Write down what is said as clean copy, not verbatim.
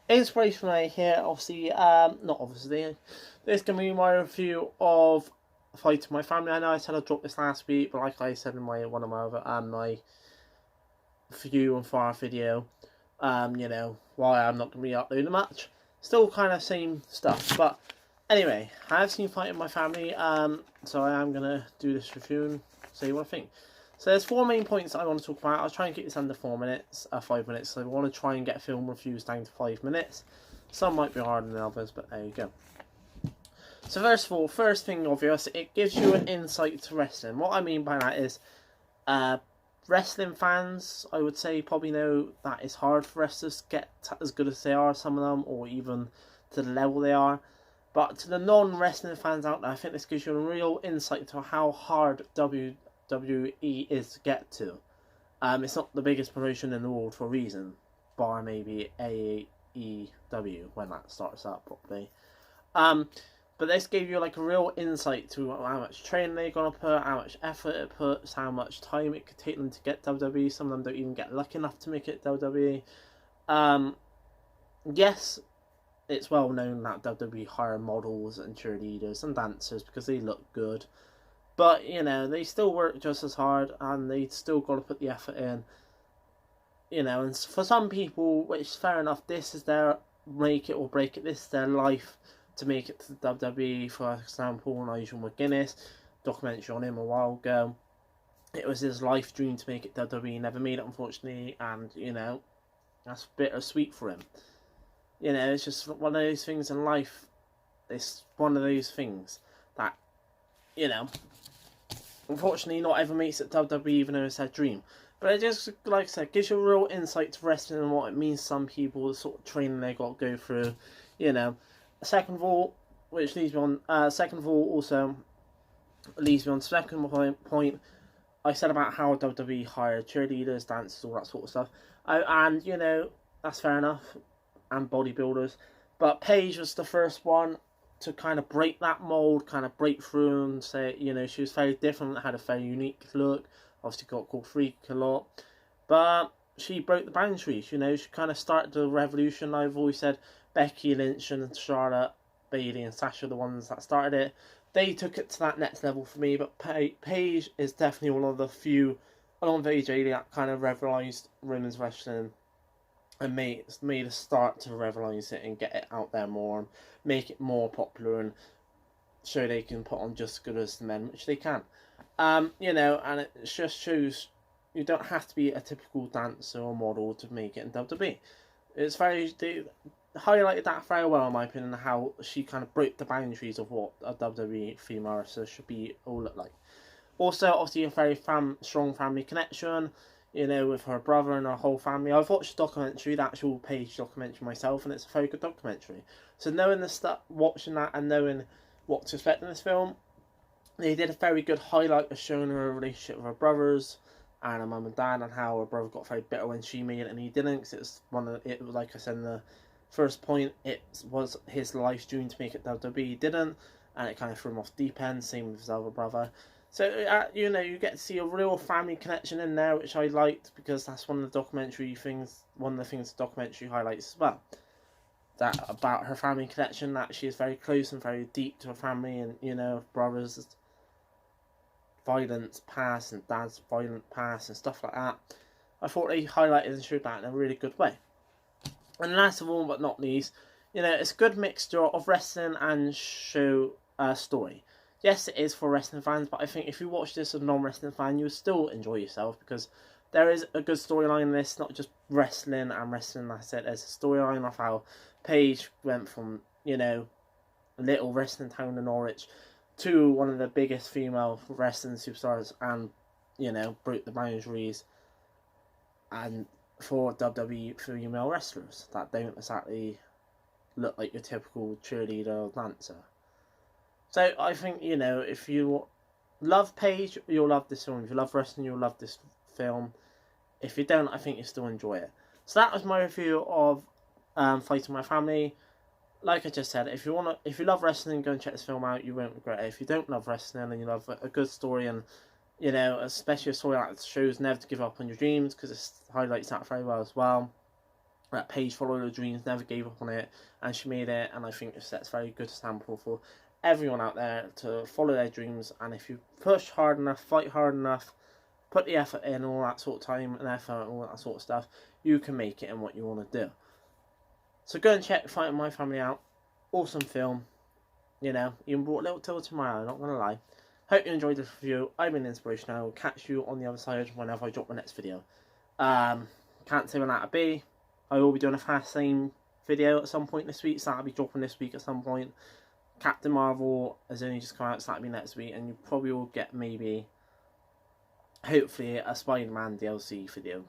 Inspiration right here, obviously, not obviously, this is going to be my review of Fight to My Family. I know I said I'd drop this last week, but like I said in one of my other, my view and far video, you know, why I'm not going to be uploading much. Still kind of same stuff, but anyway, I have seen Fight in My Family, so I am going to do this review and say what I think. So there's 4 main points I want to talk about. I'll try and keep this under 5 minutes, so I want to try and get film reviews down to 5 minutes. Some might be harder than others, but there you go. So first of all, first thing obvious, it gives you an insight to wrestling. What I mean by that is, wrestling fans, I would say, probably know that it's hard for wrestlers to get as good as they are, some of them, or even to the level they are. But to the non-wrestling fans out there, I think this gives you a real insight to how hard WWE is to get to. It's not the biggest promotion in the world for a reason, bar maybe AEW when that starts up properly. But this gave you like a real insight to how much training they're gonna put, how much effort it puts, how much time it could take them to get WWE. Some of them don't even get lucky enough to make it WWE. Yes, it's well known that WWE hire models and cheerleaders and dancers because they look good. But, you know, they still work just as hard and they still got to put the effort in. You know, and for some people, which is fair enough, this is their make it or break it. This is their life to make it to the WWE. For example, Nigel McGuinness, documentary on him a while ago. It was his life dream to make it to WWE. He never made it, unfortunately, and, you know, that's bittersweet for him. You know, it's just one of those things in life. It's one of those things that, you know, unfortunately not everyone makes it to WWE even though it's their dream. But it just, like I said, gives you a real insight to wrestling and what it means to some people, the sort of training they got to go through, you know. Second of all, also leads me on second point, I said about how WWE hired cheerleaders, dancers, all that sort of stuff. And, you know, that's fair enough, and bodybuilders. But Paige was the first one to kind of break that mold, kind of break through and say, you know, she was very different, had a very unique look, obviously got called Freak a lot, but she broke the boundaries, you know, she kind of started the revolution. I've always said Becky Lynch and Charlotte, Bayley and Sasha are the ones that started it. They took it to that next level for me, but Paige is definitely one of the few, along with AJ, that kind of revolutionised women's wrestling and made a start to revolutionise it and get it out there more and make it more popular and show they can put on just as good as the men, which they can. You know, and it just shows you don't have to be a typical dancer or model to make it in WWE. It's they highlighted that very well, in my opinion, how she kind of broke the boundaries of what a WWE female wrestler should be or look like. Also, obviously, a very strong family connection, you know, with her brother and her whole family. I've watched the documentary, the actual Paige documentary myself, and it's a very good documentary. So knowing the stuff, watching that and knowing what to expect in this film, they did a very good highlight of showing her relationship with her brothers and her mum and dad, and how her brother got very bitter when she made it and he didn't, because it was like I said in the first point, it was his life's dream to make it WWE. He didn't, and it kind of threw him off deep end. Same with his other brother. So, you know, you get to see a real family connection in there, which I liked, because that's one of the things the documentary highlights as well. That about her family connection, that she is very close and very deep to her family, and, you know, brothers' violent past and dad's violent past and stuff like that. I thought they highlighted and showed that in a really good way. And last of all, but not least, you know, it's a good mixture of wrestling and show story. Yes, it is for wrestling fans, but I think if you watch this as a non-wrestling fan, you'll still enjoy yourself, because there is a good storyline in this, not just wrestling and wrestling. Like I said, there's a storyline of how Paige went from, you know, a little wrestling town in Norwich to one of the biggest female wrestling superstars, and, you know, broke the boundaries and for WWE female wrestlers that don't exactly look like your typical cheerleader or dancer. So I think, you know, if you love Paige, you'll love this film. If you love wrestling, you'll love this film. If you don't, I think you'll still enjoy it. So that was my review of Fight to My Family. Like I just said, if you love wrestling, go and check this film out. You won't regret it. If you don't love wrestling and you love a good story and You know, especially a story like this shows never to give up on your dreams, because it highlights that very well as well. That Paige followed her dreams, never gave up on it, and she made it. And I think it sets a very good example for everyone out there to follow their dreams. And if you push hard enough, fight hard enough, put the effort in, all that sort of time and effort, and all that sort of stuff, you can make it in what you want to do. So go and check Fighting My Family out. Awesome film. You know, even brought a little till tomorrow, not gonna lie. Hope you enjoyed this review. I've been inspirational. I will catch you on the other side whenever I drop my next video. Can't say when that'll be. I will be doing a Fast Lane video at some point this week, so that'll be dropping this week at some point. Captain Marvel has only just come out, so that'll be next week, and you probably will get maybe, hopefully, a Spider-Man DLC video.